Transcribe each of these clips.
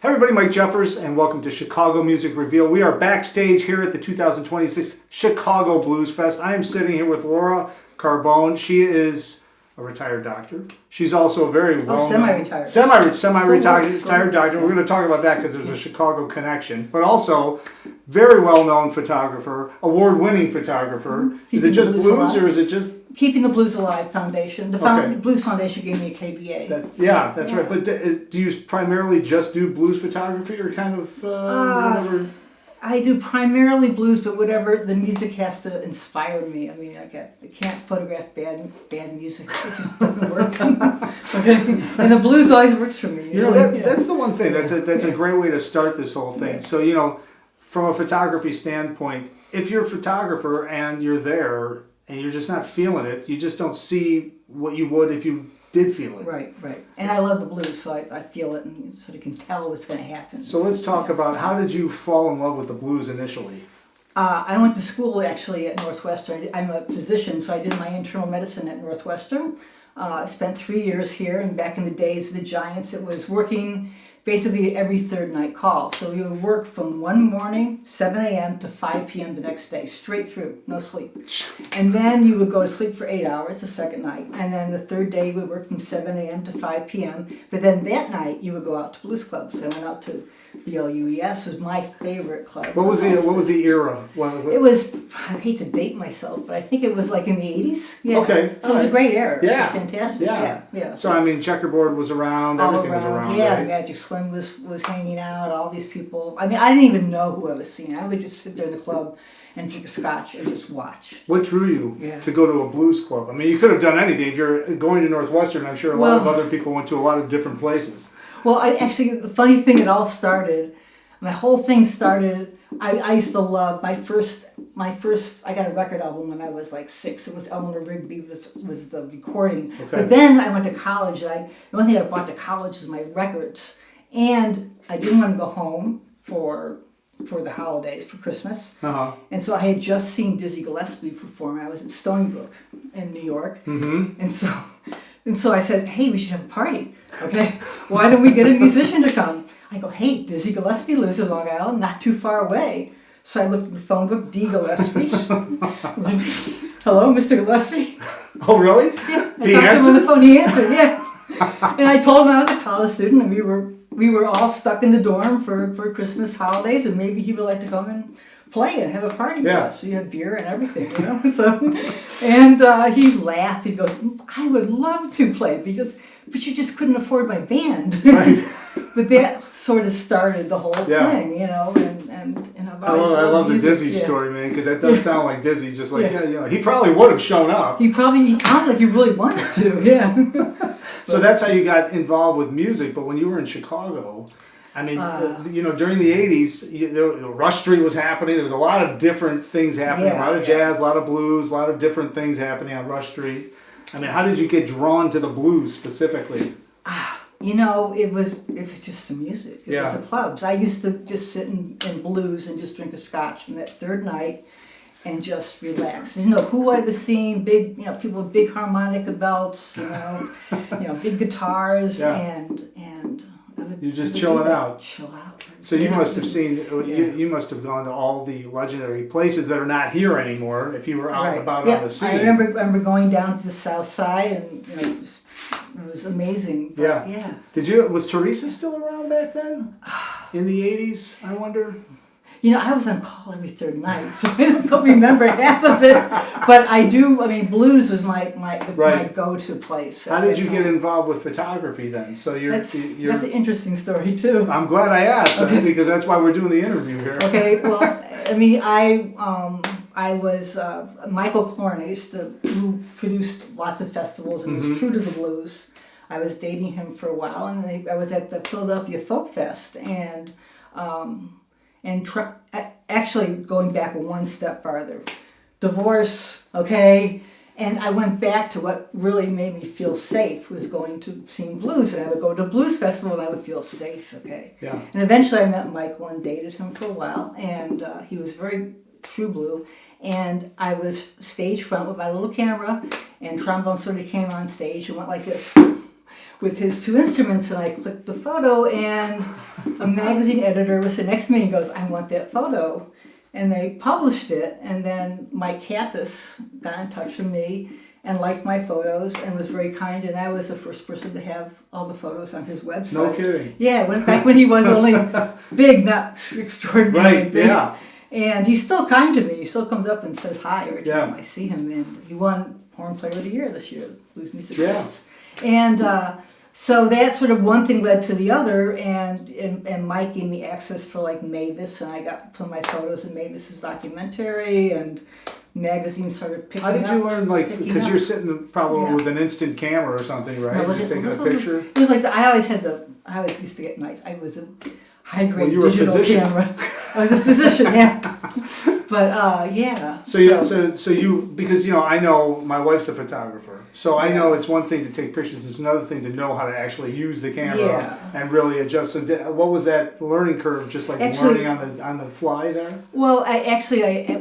Hi everybody, Mike Jeffers, and welcome to Chicago Music Reveal. We are backstage here at the 2026 Chicago Blues Fest. I am sitting here with Laura Carbone. She is a retired doctor. She's also a very well-known... semi-retired. Semi-retired doctor. We're going to talk about that because there's a Chicago connection. But also, very well-known photographer, award-winning photographer. Is it just blues or is it just... Keeping the Blues Alive Foundation. The Blues Foundation gave me a KBA. That's right. But do you primarily just do blues photography or kind of whatever? I do primarily blues, but whatever the music has to inspire me. I mean, I can't photograph bad music. It just doesn't work. Okay? And the blues always works for me. That's the one thing. That's a great way to start this whole thing. So, from a photography standpoint, if you're a photographer and you're there and you're just not feeling it, you just don't see what you would if you did feel it. Right. And I love the blues, so I feel it and sort of can tell what's going to happen. So let's talk about, how did you fall in love with the blues initially? I went to school actually at Northwestern. I'm a physician, so I did my internal medicine at Northwestern. I spent 3 years here, and back in the days of the Giants, it was working basically every third night call. So we would work from one morning, 7 a.m. to 5 p.m. the next day, straight through, no sleep. And then you would go to sleep for 8 hours the second night. And then the third day we would work from 7 a.m. to 5 p.m. But then that night you would go out to blues clubs. I went out to BLUES, was my favorite club. What was the era? It was, I hate to date myself, but I think it was like in the 80s. Yeah. Okay. So it was a great era. Yeah. It was fantastic. Yeah. So I mean, checkerboard was around, everything was around. Yeah, right? Magic Slim was hanging out, all these people. I mean, I didn't even know who I was seeing. I would just sit there in the club and drink a scotch and just watch. What drew you to go to a blues club? I mean, you could have done anything. If you're going to Northwestern, I'm sure a lot of other people went to a lot of different places. Well, the funny thing, it all started, my whole thing started, I used to love, my first, I got a record album when I was like 6. It was Eleanor Rigby was the recording. Okay. But then I went to college. The only thing I brought to college was my records. And I didn't want to go home for the holidays, for Christmas. Uh-huh. And so I had just seen Dizzy Gillespie perform. I was in Stony Brook in New York. Mm-hmm. And so I said, hey, we should have a party. Okay, why don't we get a musician to come? I go, hey, Dizzy Gillespie lives in Long Island, not too far away. So I looked at the phone book, D. Gillespie. Hello, Mr. Gillespie? Oh, really? Yeah, I talked to him on the phone. He answered, yeah. And I told him I was a college student, and we were all stuck in the dorm for Christmas holidays, and maybe he would like to come and play and have a party with us. We had beer and everything, So, and he laughed. He goes, I would love to play, but you just couldn't afford my band. Right. But that sort of started the whole thing, and I've always I love the Dizzy story, man, because that does sound like Dizzy. Just like he probably would have shown up. He sounds like he really wanted to, yeah. So that's how you got involved with music. But when you were in Chicago, I mean, during the 80s, Rush Street was happening. There was a lot of different things happening, a lot of jazz, a lot of blues, a lot of different things happening on Rush Street. I mean, how did you get drawn to the blues specifically? It was just the music. It was the clubs. I used to just sit in blues and just drink a scotch on that third night and just relax. Who I was seeing, big, people with big harmonica belts, big guitars, and you're just chilling out. Chill out. So you must have seen, you must have gone to all the legendary places that are not here anymore. If you were out and about on the scene. I remember going down to the South Side, and it was amazing. But, Was Teresa still around back then? In the 80s, I wonder. I was on call every third night, so I don't remember half of it. But I do. I mean, blues was my go-to place. How did you get involved with photography then? So that's an interesting story too. I'm glad I asked because that's why we're doing the interview here. Okay. Well, I mean, I was Michael Clorne, who produced lots of festivals and was true to the blues. I was dating him for a while, and I was at the Philadelphia Folk Fest, and actually going back one step farther, divorce, and I went back to what really made me feel safe was going to sing blues, and I would go to a blues festival and I would feel safe, And eventually I met Michael and dated him for a while, and he was very true blue, and I was stage front with my little camera, and trombone sort of came on stage and went like this. with his two instruments, and I clicked the photo, and a magazine editor was sitting next to me and goes, I want that photo. And they published it, and then Mike Kappus got in touch with me and liked my photos and was very kind, and I was the first person to have all the photos on his website. No kidding. Yeah, back when he was only big, not extraordinarily Right, big. yeah. And he's still kind to me. He still comes up and says hi every time I see him. And he won Horn Player of the Year this year, Blues Music Awards. And so that sort of one thing led to the other, and Mike gave me access for like Mavis, and I got some of my photos in Mavis's documentary, and magazines started picking up. How did you learn, like, because you're sitting probably with an instant camera or something, right? No, just taking a picture? It was like, I always used to get nice, I was a high-grade you were a digital physician. camera. I was a physician, yeah. But, yeah. So you, because, you know, I know my wife's a photographer, so I know it's one thing to take pictures, it's another thing to know how to actually use the camera and really adjust. So what was that learning curve, just like learning on the fly there? Well,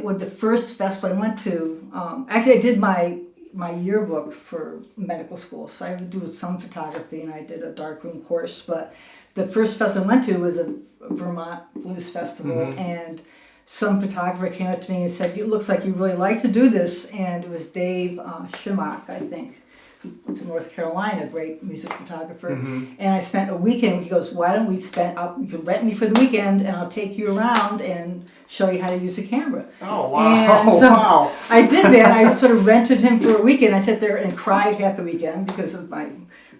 with the first festival I went to, I did my yearbook for medical school, so I had to do some photography, and I did a darkroom course, but the first festival I went to was a Vermont Blues Festival, and some photographer came up to me and said, it looks like you really like to do this, and it was Dave Schimach, I think, who was in North Carolina, a great music photographer, and I spent a weekend, he goes, why don't we you can rent me for the weekend, and I'll take you around and show you how to use the camera. Oh, wow. And so wow. I did that. I sort of rented him for a weekend. I sat there and cried half the weekend because of my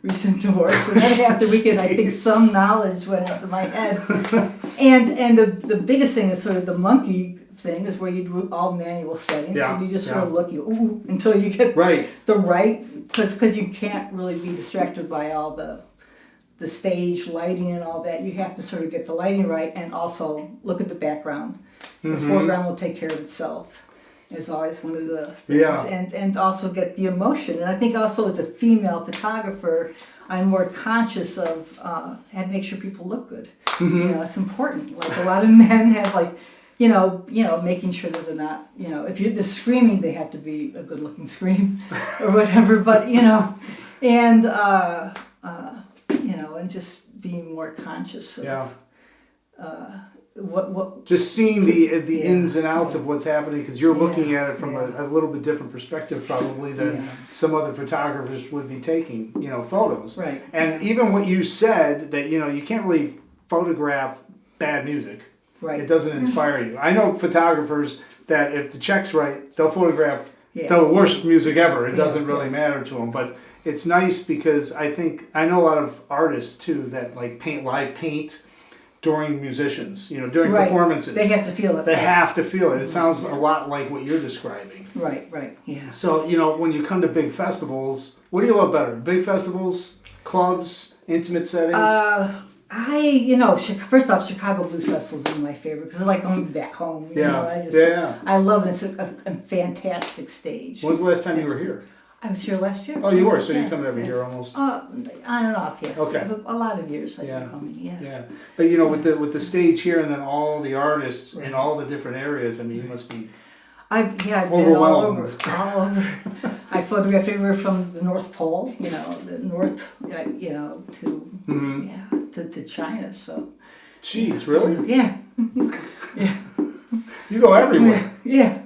recent divorce, and then half the weekend I think some knowledge went into my head. And the biggest thing is sort of the monkey thing is where you do all manual settings, and you just sort of look until you get the right, because you can't really be distracted by all the stage lighting and all that. You have to sort of get the lighting right, and also look at the background. The foreground will take care of itself. Is always one of the things, and also get the emotion. And I think also as a female photographer, I'm more conscious of and make sure people look good. You know, it's important. Like a lot of men have like, you know, making sure that they're not, if you're just screaming, they have to be a good-looking scream or whatever. But and and just being more conscious of. What just seeing the ins and outs of what's happening, because you're looking at it from a little bit different perspective probably than some other photographers would be taking photos, right? And even what you said, that you can't really photograph bad music, right? It doesn't inspire you. I know photographers that if the check's right, they'll photograph the worst music ever. It doesn't really matter to them. But it's nice because I know a lot of artists too that like live paint during musicians, during performances. They have to feel it. They have to feel it. It sounds a lot like what you're describing. Right, yeah. So, when you come to big festivals, what do you love better? Big festivals, clubs, intimate settings? First off, Chicago Blues Festival is one of my favorite because it's like going back home. I love it. It's a fantastic stage. When was the last time you were here? I was here last year. Oh, you were? So you come every year almost? On and off, yeah. Okay. A lot of years I've been coming, Yeah. But, with the stage here and then all the artists in all the different areas, I mean, you must be I've been all over. I photographed everywhere from the North Pole, the North, to China, so. Jeez, really? Yeah. You go everywhere. Yeah.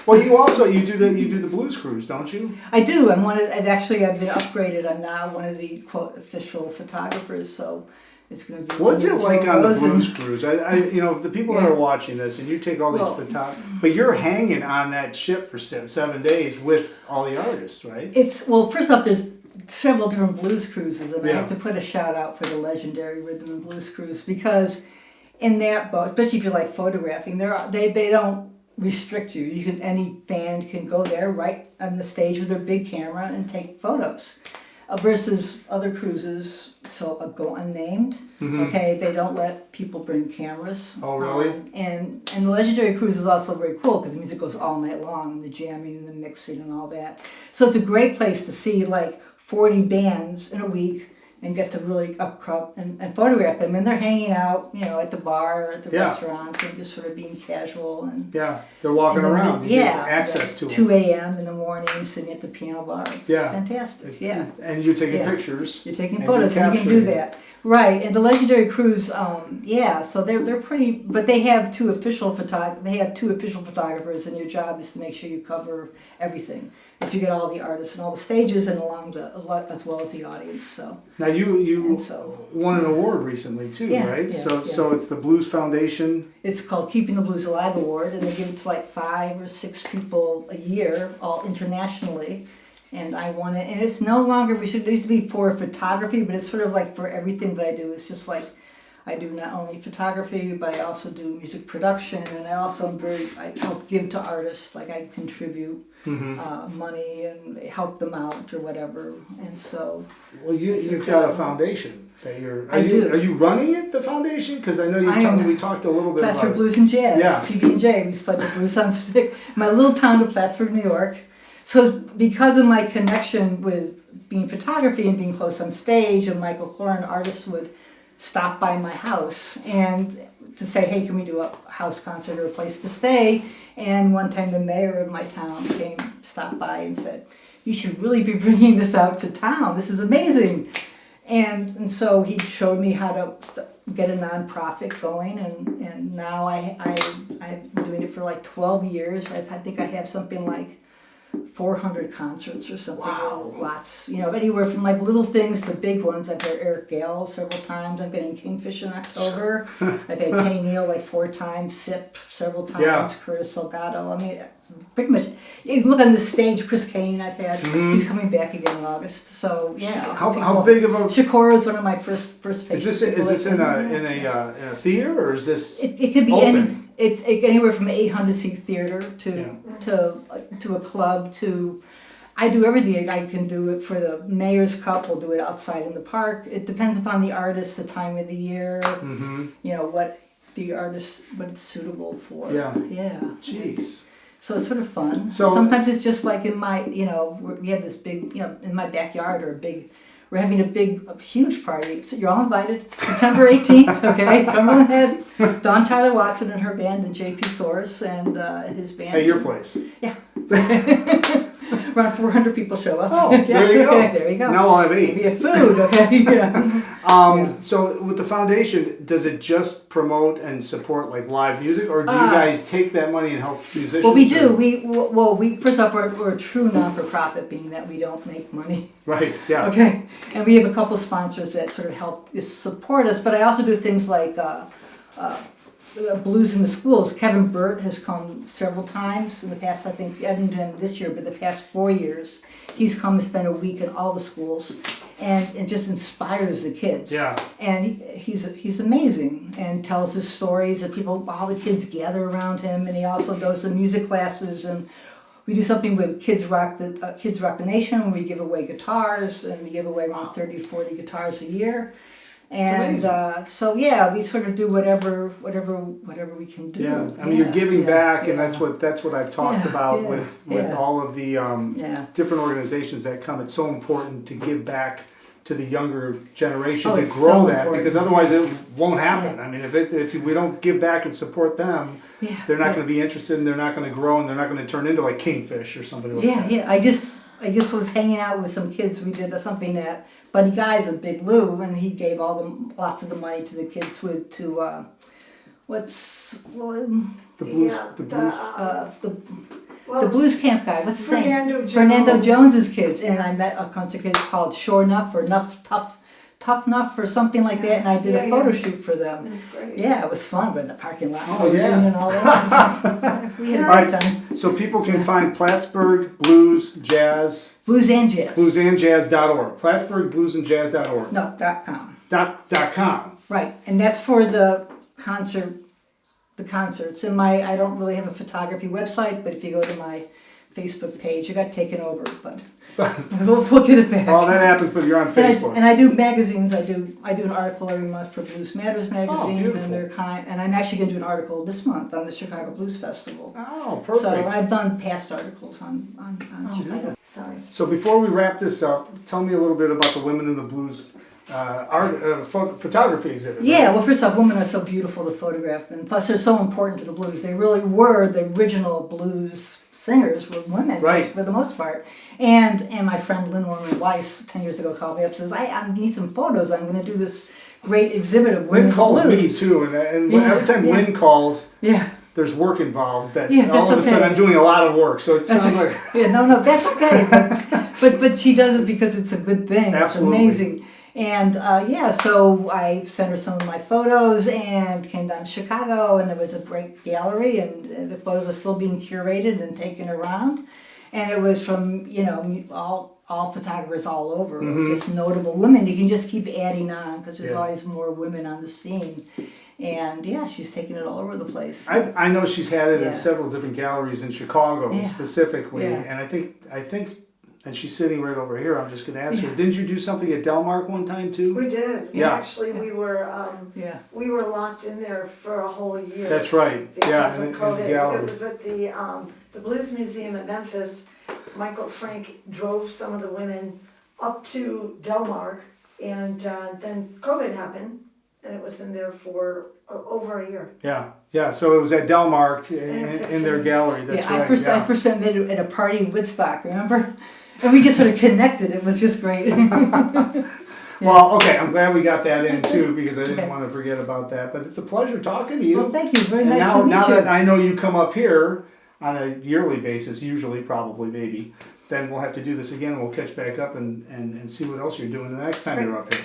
Well, you do the blues cruise, don't you? I do. I've been upgraded. I'm now one of the quote official photographers. So it's going to be. What's it like on the blues cruise? The people that are watching this, and you take all these photographers, but you're hanging on that ship for 7 days with all the artists, right? First off, there's several different blues cruises, and I have to put a shout out for the legendary Rhythm and Blues Cruise, because in that boat, especially if you like photographing, they don't restrict you. Any fan can go there right on the stage with their big camera and take photos. Versus other cruises, go unnamed. Okay, they don't let people bring cameras. Oh, really? And the legendary cruise is also very cool because the music goes all night long, the jamming and the mixing and all that. So it's a great place to see like 40 bands in a week and get to really up close and photograph them. And they're hanging out, at the bar or at the restaurants and just sort of being casual. And they're walking around. You get access to 2 them. a.m. in the morning, sitting at the piano bar. It's fantastic. And you're taking pictures. You're taking photos, and you can do that. Right, and the Legendary Cruise, so they're pretty, but they have two official photographers, and your job is to make sure you cover everything. That you get all the artists and all the stages and as well as the audience. So now you won an award recently too, right? So it's the Blues Foundation. It's called Keeping the Blues Alive Award, and they give it to like 5 or 6 people a year, all internationally. And I won it, and it's no longer. It used to be for photography, but it's sort of like for everything that I do. It's just like I do not only photography, but I also do music production, and I also I help give to artists. Like I contribute money and help them out or whatever. And so, well, you've got a foundation that you're. I do. Are you running it, the foundation? Because I know we talked a little bit about Plattsburgh Blues and Jazz. Yeah. PB&J. We played the blues on my little town of Plattsburgh, New York. So because of my connection with being photography and being close on stage, and Michael Cloran, artists would stop by my house and to say, hey, can we do a house concert or a place to stay? And one time the mayor of my town stopped by and said, you should really be bringing this out to town. This is amazing. And so he showed me how to get a nonprofit going, and now I've been doing it for like 12 years. I think I have something like 400 concerts or something. Wow. Lots, anywhere from like little things to big ones. I've had Eric Gale several times. I've been in Kingfish in October. I've had Kenny Neal like 4 times, SIP several times, Curtis Salgado. I mean, pretty much. You look on the stage, Chris Kane I've had. He's coming back again in August. So yeah. How big of a? Shakora is one of my first patients. Is this in a theater, or is this? It could be open? It's anywhere from an 800-seat theater to a club to. I do everything. I can do it for the Mayor's Cup. We'll do it outside in the park. It depends upon the artist, the time of the year. What the artist, what it's suitable for. Yeah. Jeez. So it's sort of fun. So sometimes it's just like in my, we have this big, in my backyard we're having a huge party. So you're all invited. September 18th, okay? Come on ahead. Dawn Tyler Watson and her band, and JP Source and his band. At your place? Yeah. Around 400 people show up. Oh, there you go. There you go. Now we'll have 8. We have food, okay? Yeah. So with the foundation, does it just promote and support like live music, or do you guys take that money and help musicians? Well, we do. We first off, we're a true non-for-profit, being that we don't make money. Right. Yeah. Okay. And we have a couple sponsors that sort of help support us, but I also do things like Blues in the Schools. Kevin Burt has come several times in the past. I think I didn't do him this year, but the past 4 years, he's come and spent a week in all the schools, and just inspires the kids. Yeah. And he's amazing, and tells his stories, and all the kids gather around him, and he also does the music classes, and we do something with Kids Rock the Nation, where we give away guitars, and we give away around 30, 40 guitars a year. And we sort of do whatever we can do. Yeah, I mean you're giving back, and that's what I've talked about with all of the different organizations that come. It's so important to give back to the younger generation to grow that, because otherwise it won't happen. Yeah. I mean, if we don't give back and support them, they're not going to be interested, and they're not going to grow, and they're not going to turn into like Kingfish or somebody like that. Yeah. I just was hanging out with some kids. We did something at Buddy Guy's in Big Lou, and he gave lots of the money to the kids the blues camp guy. What's his name? Fernando Jones's kids. And I met a bunch of kids called Sure Enough or Tough Enough or something like that, and I did a photo shoot for them. That's great. Yeah, it was fun, but in the parking lot, and all that. We had a great time. So people can find Plattsburgh Blues Jazz. Blues and Jazz. Bluesandjazz.org. Plattsburghbluesandjazz.org. No, .com. .com. Right, and that's for the concerts. And I don't really have a photography website, but if you go to my Facebook page, it got taken over, but we'll get it back. Well, that happens, but you're on Facebook. And I do magazines. I do an article every month for Blues Matters magazine, beautiful. and I'm actually going to do an article this month on the Chicago Blues Festival. Oh, perfect. So I've done past articles on Chicago. Good. Sorry. So before we wrap this up, tell me a little bit about the Women in the Blues photography exhibit. Yeah, right? well, first off, women are so beautiful to photograph, and plus they're so important to the blues. They really were the original blues singers were women, Right. for the most part. And my friend Lynn Norman Weiss 10 years ago called me up and says, I need some photos. I'm going to do this great exhibit of women Lynn calls me blues. too, and Yeah, every time yeah. Lynn calls, Yeah. there's work involved. That Yeah, all of a that's sudden okay. I'm doing a lot of work. So it sounds like Yeah, no, that's okay. But she does it because it's a good thing. Absolutely. It's amazing. And so I sent her some of my photos and came down to Chicago, and there was a great gallery, and the photos are still being curated and taken around. And it was from, all photographers all over, just notable women. You can just keep adding on because there's always more women on the scene. And she's taking it all over the place. I know she's had it Yeah. in several different galleries in Chicago Yeah. specifically, Yeah. and I think, and she's sitting right over here. I'm just going to ask her. Didn't you do something at Delmark one time too? We did. Yeah. Actually, we were locked in there for a whole year. That's right. Because Yeah, of in the COVID. gallery. It was at the Blues Museum in Memphis. Michael Frank drove some of the women up to Delmark, and then COVID happened, and it was in there for over a year. Yeah. So it was at Delmark in their gallery. That's I right. first met it at a party in Woodstock, remember? And we just sort of connected. It was just great. Well, okay. I'm glad we got that in too because I didn't Okay. want to forget about that. But it's a pleasure talking to you. Well, thank you. Very And nice now, to meet now you. that I know you come up here on a yearly basis, usually, probably, maybe, then we'll have to do this again and we'll catch back up and see what else you're doing the next time you're up here.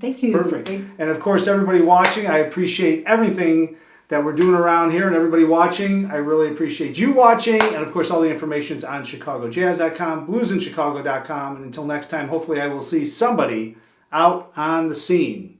Thank you. Perfect. And of course, everybody watching, I appreciate everything that we're doing around here and everybody watching. I really appreciate you watching. And of course, all the information is on ChicagoJazz.com, bluesinchicago.com. And until next time, hopefully I will see somebody out on the scene.